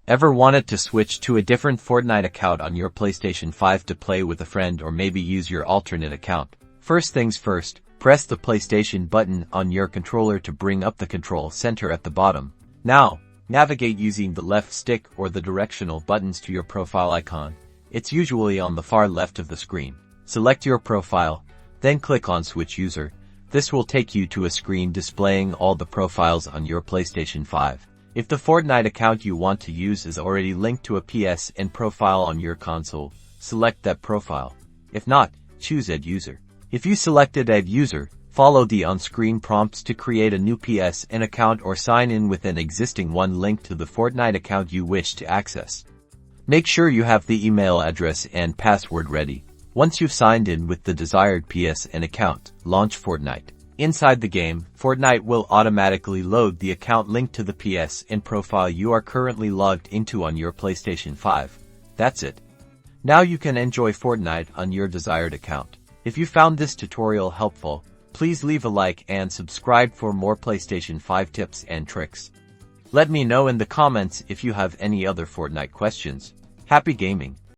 Ever wanted to switch to a different Fortnite account on your PlayStation 5 to play with a friend or maybe use your alternate account? First things first, press the PlayStation button on your controller to bring up the control center at the bottom. Now, navigate using the left stick or the directional buttons to your profile icon. It's usually on the far left of the screen. Select your profile, then click on Switch User. This will take you to a screen displaying all the profiles on your PlayStation 5. If the Fortnite account you want to use is already linked to a PSN profile on your console, select that profile. If not, choose Add User. If you selected Add User, follow the on-screen prompts to create a new PSN account or sign in with an existing one linked to the Fortnite account you wish to access. Make sure you have the email address and password ready. Once you've signed in with the desired PSN account, launch Fortnite. Inside the game, Fortnite will automatically load the account linked to the PSN profile you are currently logged into on your PlayStation 5. That's it. Now you can enjoy Fortnite on your desired account. If you found this tutorial helpful, please leave a like and subscribe for more PlayStation 5 tips and tricks. Let me know in the comments if you have any other Fortnite questions. Happy gaming!